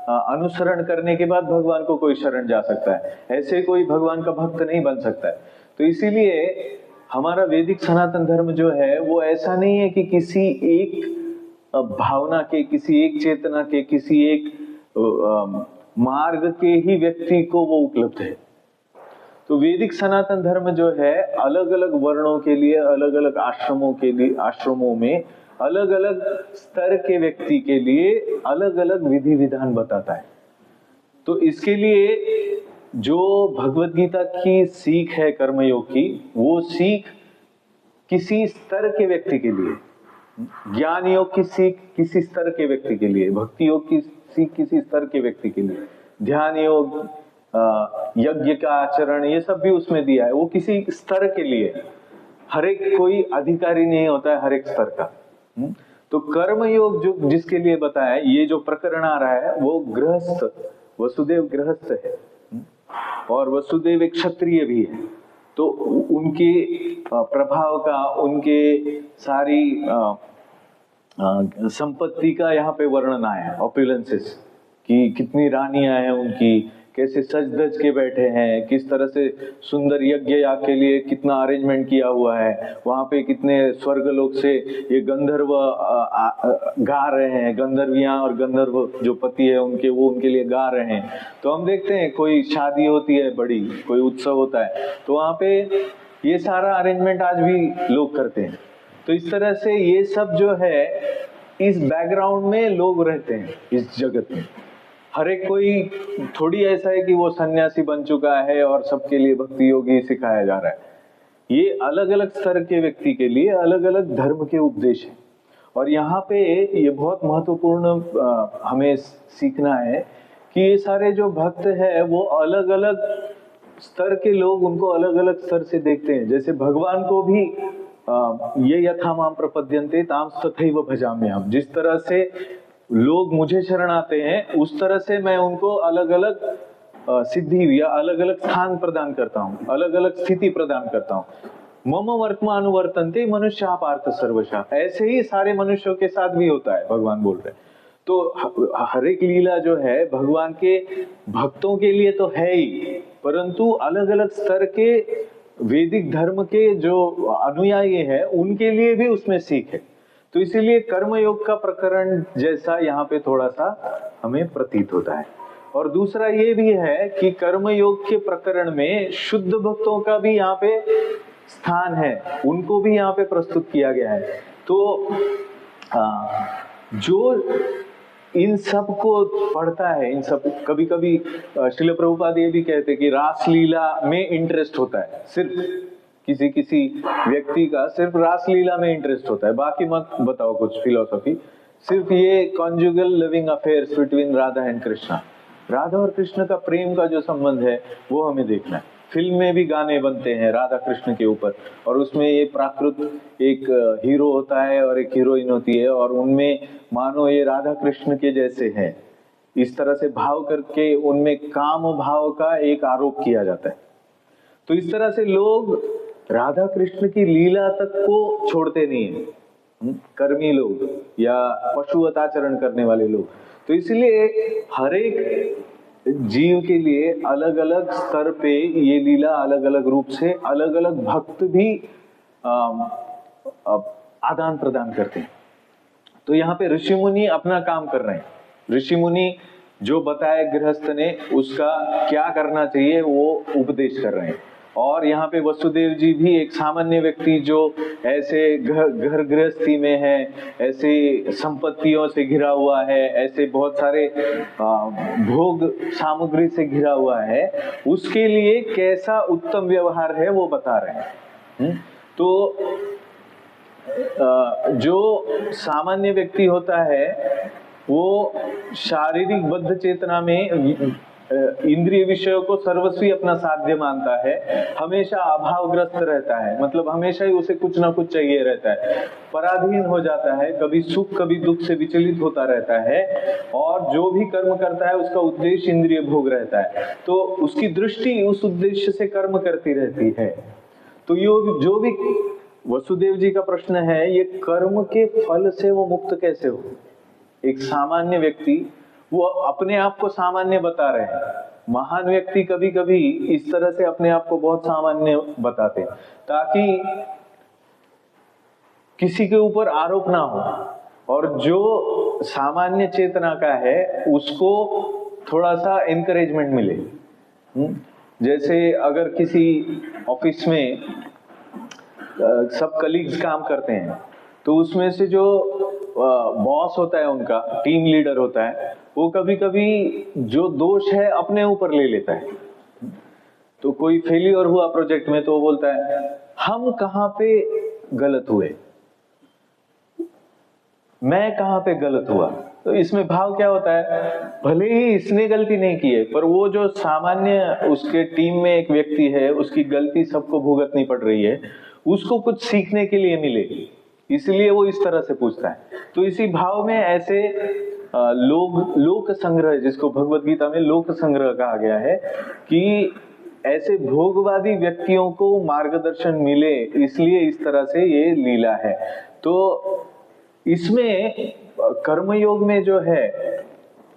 अनुसरण करने के बाद भगवान को कोई शरण जा सकता है, ऐसे कोई भगवान का भक्त नहीं बन सकता है। तो इसीलिए हमारा वैदिक सनातन धर्म जो है वो ऐसा नहीं है कि किसी एक भावना के, किसी एक चेतना के, किसी एक मार्ग के ही व्यक्ति को वो उपलब्ध है। तो वैदिक सनातन धर्म जो है अलग अलग वर्णों के लिए, अलग अलग आश्रमों के लिए, आश्रमों में अलग अलग स्तर के व्यक्ति के लिए अलग अलग विधि विधान बताता है। तो इसके लिए जो भगवत गीता की सीख है कर्मयोग की, वो सीख किसी स्तर के व्यक्ति के लिए, ज्ञान योग की सीख किसी स्तर के व्यक्ति के लिए, भक्ति योग की सीख किसी स्तर के व्यक्ति के लिए, ध्यान योग, यज्ञ का आचरण, ये सब भी उसमें दिया है, वो किसी स्तर के लिए। हर एक कोई अधिकारी नहीं होता है हर एक स्तर का। तो कर्म योग जो जिसके लिए बताया, ये जो प्रकरण आ रहा है वो गृहस्थ, वसुदेव गृहस्थ है और वसुदेव एक क्षत्रिय भी है। तो उनके प्रभाव का, उनके सारी संपत्ति का यहाँ पे वर्णन आया है, ऑपुलेंसेस कि कितनी रानियां हैं उनकी, कैसे सज धज के बैठे हैं, किस तरह से सुंदर यज्ञ याग के लिए कितना अरेंजमेंट किया हुआ है, वहां पे कितने स्वर्गलोक से ये गंधर्व गा रहे हैं, गंधर्वियां और गंधर्व जो पति है उनके, वो उनके लिए गा रहे हैं। तो हम देखते हैं कोई शादी होती है बड़ी, कोई उत्सव होता है, तो वहां पे ये सारा अरेंजमेंट आज भी लोग करते हैं। तो इस तरह से ये सब जो है इस बैकग्राउंड में लोग रहते हैं इस जगत में। हर एक कोई थोड़ी ऐसा है कि वो सन्यासी बन चुका है और सबके लिए भक्ति योग ही सिखाया जा रहा है। ये अलग अलग स्तर के व्यक्ति के लिए अलग अलग धर्म के उपदेश है। और यहाँ पे ये बहुत महत्वपूर्ण हमें सीखना है कि ये सारे जो भक्त है वो अलग अलग स्तर के लोग उनको अलग अलग स्तर से देखते हैं। जैसे भगवान को भी ये यथा माम प्रपद्यन्ते ताम तथैव भजाम्यहम्, जिस तरह से लोग मुझे शरण आते हैं उस तरह से मैं उनको अलग अलग सिद्धि या अलग अलग स्थान प्रदान करता हूँ, अलग अलग स्थिति प्रदान करता हूँ। मम वर्तमानुवर्तन्ते मनुष्याः पार्थ सर्वशः, ऐसे ही सारे मनुष्यों के साथ भी होता है, भगवान बोल रहे हैं। तो हर एक लीला जो है भगवान के भक्तों के लिए तो है ही, परंतु अलग अलग स्तर के वैदिक धर्म के जो अनुयायी हैं उनके लिए भी उसमें सीख है। तो इसीलिए कर्मयोग का प्रकरण जैसा यहाँ पे थोड़ा सा हमें प्रतीत होता है। और दूसरा ये भी है कि कर्मयोग के प्रकरण में शुद्ध भक्तों का भी यहाँ पे स्थान है, उनको भी यहाँ पे प्रस्तुत किया गया है। तो जो इन सब को पढ़ता है, इन सब, कभी कभी श्रील प्रभुपाद ये भी कहते कि रासलीला में इंटरेस्ट होता है, सिर्फ किसी किसी व्यक्ति का सिर्फ रासलीला में इंटरेस्ट होता है, बाकी मत बताओ कुछ फिलोसॉफी, सिर्फ ये conjugal living affairs between Radha and Krishna, Radha और कृष्ण का प्रेम का जो संबंध है वो हमें देखना है। फिल्म में भी गाने बनते हैं राधा कृष्ण के ऊपर, और उसमें ये प्राकृत एक हीरो होता है और एक हीरोइन होती है, और उनमें मानो ये राधा कृष्ण के जैसे हैं, इस तरह से भाव करके उनमें काम भाव का एक आरोप किया जाता है। तो इस तरह से लोग राधा कृष्ण की लीला तक को छोड़ते नहीं है, कर्मी लोग या पशुवत आचरण करने वाले लोग। तो इसलिए हर एक जीव के लिए अलग अलग स्तर पे ये लीला अलग अलग रूप से अलग अलग भक्त भी आदान प्रदान करते हैं। तो यहाँ पे ऋषि मुनि अपना काम कर रहे हैं। ऋषि मुनि जो बताए गृहस्थ ने उसका क्या करना चाहिए वो उपदेश कर रहे हैं। और यहाँ पे वसुदेव जी भी एक सामान्य व्यक्ति जो ऐसे घर गृहस्थी में है, ऐसे संपत्तियों से घिरा हुआ है, ऐसे बहुत सारे भोग सामग्री से घिरा हुआ है, उसके लिए कैसा उत्तम व्यवहार है वो बता रहे हैं। तो जो सामान्य व्यक्ति होता है वो शारीरिक बद्ध चेतना में इंद्रिय विषयों को सर्वस्वी अपना साध्य मानता है, हमेशा अभावग्रस्त रहता है, मतलब हमेशा ही उसे कुछ ना कुछ चाहिए रहता है, पराधीन हो जाता है, कभी सुख कभी दुख से विचलित होता रहता है, और जो भी कर्म करता है उसका उद्देश्य इंद्रिय भोग रहता है, तो उसकी दृष्टि उस उद्देश्य से कर्म करती रहती है। तो ये जो भी वसुदेव जी का प्रश्न है, ये कर्म के फल से वो मुक्त कैसे हो? एक सामान्य व्यक्ति वो अपने आप को सामान्य बता रहे हैं, महान व्यक्ति कभी कभी इस तरह से अपने आप को बहुत सामान्य बताते हैं ताकि किसी के ऊपर आरोप ना हो, और जो सामान्य चेतना का है उसको थोड़ा सा एनकरेजमेंट मिले। जैसे अगर किसी ऑफिस में सब कलीग्स काम करते हैं तो उसमें से जो बॉस होता है, उनका टीम लीडर होता है, वो कभी कभी जो दोष है अपने ऊपर ले लेता है। तो कोई फेलियर हुआ प्रोजेक्ट में तो वो बोलता है हम कहाँ पे गलत हुए, मैं कहाँ पे गलत हुआ। तो इसमें भाव क्या होता है, भले ही इसने गलती नहीं की है पर वो जो सामान्य उसके टीम में एक व्यक्ति है उसकी गलती सबको भुगतनी पड़ रही है, उसको कुछ सीखने के लिए मिले, इसलिए वो इस तरह से पूछता है। तो इसी भाव में ऐसे लोक संग्रह, जिसको भगवत गीता में लोक संग्रह कहा गया है, कि ऐसे भोगवादी व्यक्तियों को मार्गदर्शन मिले, इसलिए इस तरह से ये लीला है। तो इसमें कर्मयोग में जो है,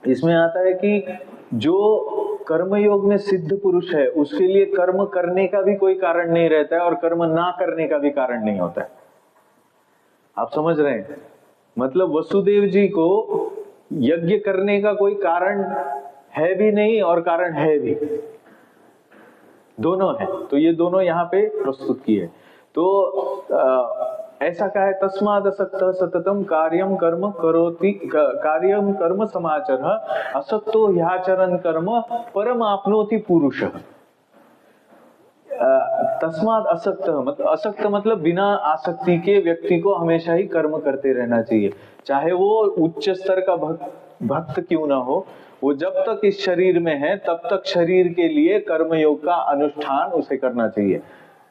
इसमें आता है कि जो कर्मयोग में सिद्ध पुरुष है उसके लिए कर्म करने का भी कोई कारण नहीं रहता है और कर्म ना करने का भी कारण नहीं होता है। आप समझ रहे हैं? मतलब वसुदेव जी को यज्ञ करने का कोई कारण है भी नहीं और कारण है भी, दोनों है। तो ये दोनों यहाँ पे प्रस्तुत किए। तो ऐसा कहा है, तस्माद असक्तः सततम कार्यम कर्म करोति, कार्यम कर्म समाचरः, असक्तो ह्याचरन् कर्म परम आपनोति पुरुषः। तस्माद असक्त, मतलब असक्त मतलब बिना आसक्ति के व्यक्ति को हमेशा ही कर्म करते रहना चाहिए, चाहे वो उच्च स्तर का भक्त क्यों ना हो। वो जब तक इस शरीर में है तब तक शरीर के लिए कर्मयोग का अनुष्ठान उसे करना चाहिए।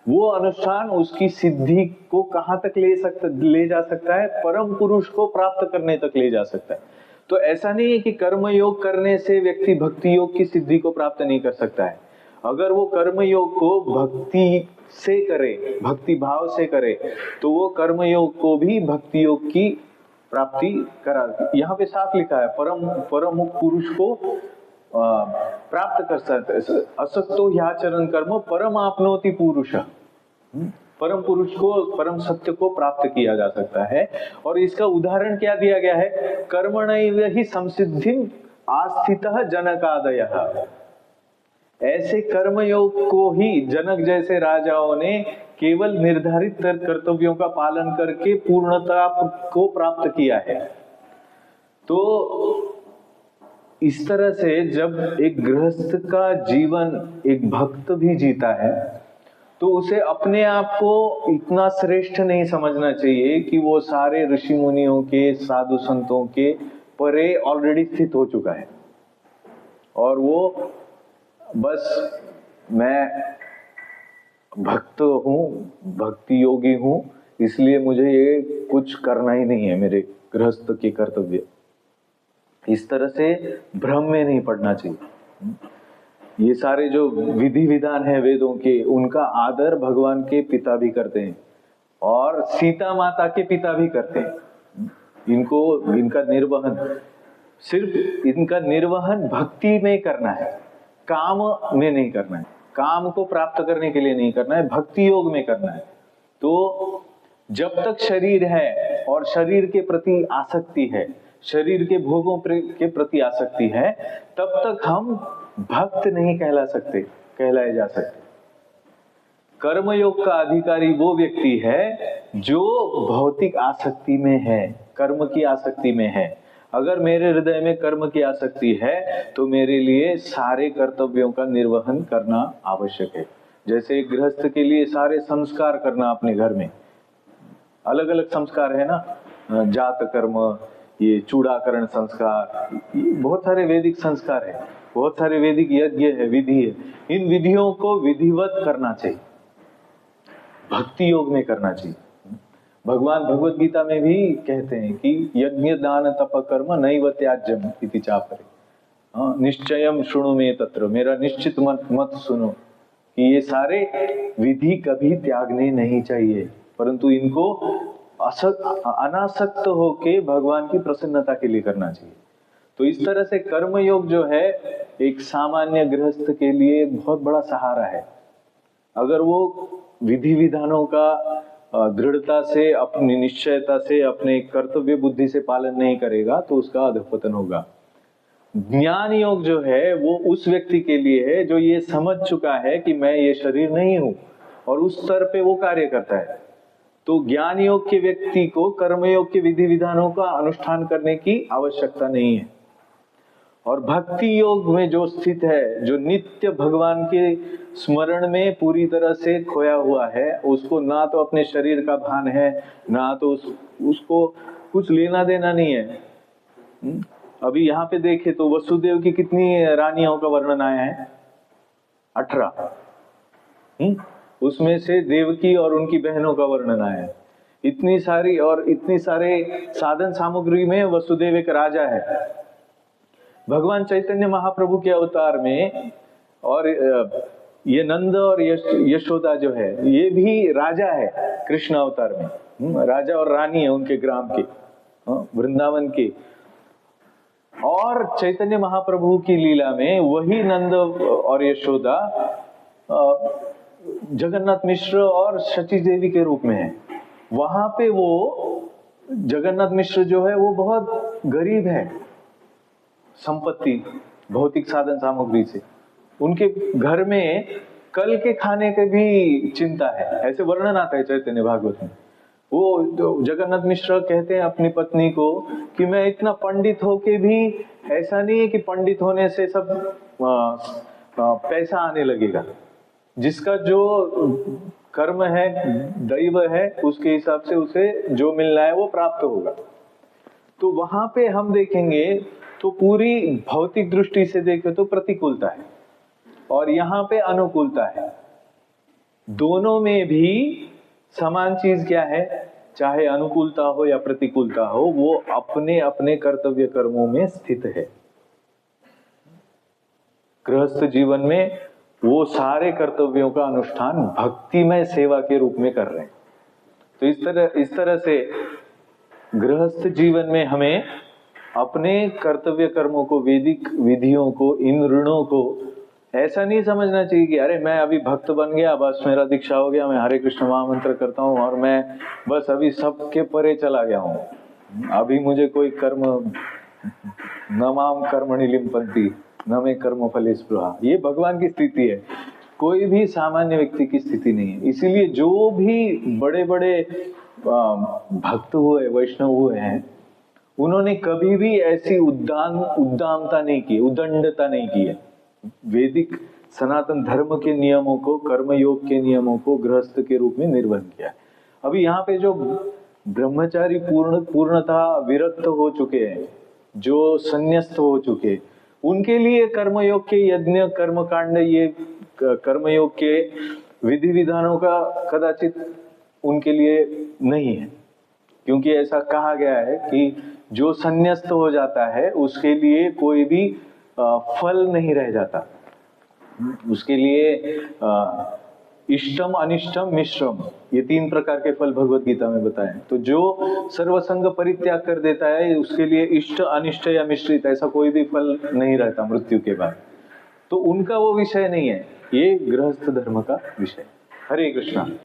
वो अनुष्ठान उसकी सिद्धि को कहाँ तक ले जा सकता है, परम पुरुष को प्राप्त करने तक ले जा सकता है। तो ऐसा नहीं है कि कर्मयोग करने से व्यक्ति भक्ति योग की सिद्धि को प्राप्त नहीं कर सकता है। अगर वो कर्मयोग को भक्ति से करे, भक्ति भाव से करे, तो वो कर्मयोग को भी भक्ति योग की प्राप्ति करा। यहाँ पे साफ लिखा है, परम पुरुष को प्राप्त कर सकते। असक्तो ह्याचरन् कर्म परम आपनोति पुरुष। परम पुरुष को, परम सत्य को प्राप्त किया जा सकता है। और इसका उदाहरण क्या दिया गया है, कर्मणैव हि संसिद्धिं आस्थितः जनकादयः। ऐसे कर्मयोग को ही जनक जैसे राजाओं ने केवल निर्धारित कर्तव्यों का पालन करके पूर्णता को प्राप्त किया है। तो इस तरह से जब एक गृहस्थ का जीवन एक भक्त भी जीता है तो उसे अपने आप को इतना श्रेष्ठ नहीं समझना चाहिए कि वो सारे ऋषि मुनियों के, साधु संतों के परे ऑलरेडी स्थित हो चुका है और वो बस मैं भक्त हूँ, भक्ति योगी हूँ, इसलिए मुझे ये कुछ करना ही नहीं है, मेरे गृहस्थ के कर्तव्य। इस तरह से भ्रम में नहीं पड़ना चाहिए। ये सारे जो विधि विधान है वेदों के, उनका आदर भगवान के पिता भी करते हैं और सीता माता के पिता भी करते हैं। इनका निर्वहन सिर्फ इनका निर्वहन भक्ति में करना है, काम में नहीं करना है, काम को प्राप्त करने के लिए नहीं करना है, भक्ति योग में करना है। तो जब तक शरीर है और शरीर के प्रति आसक्ति है, शरीर के भोगों के प्रति आसक्ति है, तब तक हम भक्त नहीं कहलाए जा सकते। कर्मयोग का अधिकारी वो व्यक्ति है जो भौतिक आसक्ति में है, कर्म की आसक्ति में है। अगर मेरे हृदय में कर्म की आसक्ति है तो मेरे लिए सारे कर्तव्यों का निर्वहन करना आवश्यक है। जैसे एक गृहस्थ के लिए सारे संस्कार करना, अपने घर में अलग अलग संस्कार है ना, जात कर्म, ये चूड़ाकरण संस्कार, बहुत सारे वैदिक संस्कार है, बहुत सारे वैदिक यज्ञ है, विधि है। इन विधियों को विधिवत करना चाहिए, भक्ति योग में करना चाहिए। भगवान भगवत गीता में भी कहते हैं कि यज्ञ दान तप कर्म नैव त्याज्यम इति चापरे, निश्चयम शृणु मे तत्र, मेरा निश्चित मत सुनो कि ये सारे विधि कभी त्यागने नहीं चाहिए, परंतु इनको अनासक्त होके भगवान की प्रसन्नता के लिए करना चाहिए। तो इस तरह से कर्मयोग जो है एक सामान्य गृहस्थ के लिए बहुत बड़ा सहारा है। अगर वो विधि विधानों का दृढ़ता से, अपनी निश्चयता से, अपने कर्तव्य बुद्धि से पालन नहीं करेगा तो उसका अधःपतन होगा। ज्ञान योग जो है वो उस व्यक्ति के लिए है जो ये समझ चुका है कि मैं ये शरीर नहीं हूं, और उस स्तर पे वो कार्य करता है। तो ज्ञान योग के व्यक्ति को कर्मयोग के विधि विधानों का अनुष्ठान करने की आवश्यकता नहीं है। और भक्ति योग में जो स्थित है, जो नित्य भगवान के स्मरण में पूरी तरह से खोया हुआ है, उसको ना तो अपने शरीर का भान है, ना तो उसको कुछ लेना देना नहीं है। अभी यहाँ पे देखे तो वसुदेव की कितनी रानियों का वर्णन आया है, 18। उसमें से देवकी और उनकी बहनों का वर्णन आया है। इतनी सारी और इतनी सारे साधन सामग्री में वसुदेव एक राजा है। भगवान चैतन्य महाप्रभु के अवतार में और ये नंद और यशोदा जो है ये भी राजा है कृष्ण अवतार में, राजा और रानी है उनके ग्राम के, वृंदावन के। और चैतन्य महाप्रभु की लीला में वही नंद और यशोदा जगन्नाथ मिश्र और शची देवी के रूप में है। वहां पे वो जगन्नाथ मिश्र जो है वो बहुत गरीब है, संपत्ति भौतिक साधन सामग्री से, उनके घर में कल के खाने के भी चिंता है, ऐसे वर्णन आता है चैतन्य भागवत में। वो जगन्नाथ मिश्र कहते हैं अपनी पत्नी को कि मैं इतना पंडित होके भी ऐसा नहीं है कि पंडित होने से सब पैसा आने लगेगा। जिसका जो कर्म है, दैव है, उसके हिसाब से उसे जो मिलना है वो प्राप्त होगा। तो वहां पे हम देखेंगे तो पूरी भौतिक दृष्टि से देखें तो प्रतिकूलता है और यहाँ पे अनुकूलता है। दोनों में भी समान चीज क्या है, चाहे अनुकूलता हो या प्रतिकूलता हो, वो अपने अपने कर्तव्य कर्मों में स्थित है। गृहस्थ जीवन में वो सारे कर्तव्यों का अनुष्ठान भक्तिमय सेवा के रूप में कर रहे हैं। तो इस तरह से गृहस्थ जीवन में हमें अपने कर्तव्य कर्मों को, वैदिक विधियों को, इन ऋणों को ऐसा नहीं समझना चाहिए कि अरे मैं अभी भक्त बन गया, बस मेरा दीक्षा हो गया, मैं हरे कृष्ण महामंत्र करता हूँ और मैं बस अभी सबके परे चला गया हूँ, अभी मुझे कोई कर्म, न माम कर्मणि लिम्पन्ति न मे कर्म फले स्पृहा। ये भगवान की स्थिति है, कोई भी सामान्य व्यक्ति की स्थिति नहीं है। इसीलिए जो भी बड़े बड़े भक्त हुए, वैष्णव हुए हैं, उन्होंने कभी भी ऐसी उद्दामता नहीं की, उदंडता नहीं की है। वैदिक सनातन धर्म के नियमों को, कर्मयोग के नियमों को गृहस्थ के रूप में निर्वहन किया है। अभी यहाँ पे जो ब्रह्मचारी पूर्णतः विरक्त हो चुके हैं, जो संन्यस्त हो चुके, उनके लिए कर्मयोग के यज्ञ, कर्मकांड, ये कर्मयोग के विधि विधानों का कदाचित उनके लिए नहीं है, क्योंकि ऐसा कहा गया है कि जो संन्यस्त हो जाता है उसके लिए कोई भी फल नहीं रह जाता, उसके लिए इष्टम अनिष्टम मिश्रम, ये 3 प्रकार के फल भगवत गीता में बताए हैं। तो जो सर्वसंग परित्याग कर देता है उसके लिए इष्ट अनिष्ट या मिश्रित ऐसा कोई भी फल नहीं रहता मृत्यु के बाद, तो उनका वो विषय नहीं है, ये गृहस्थ धर्म का विषय। हरे कृष्णा।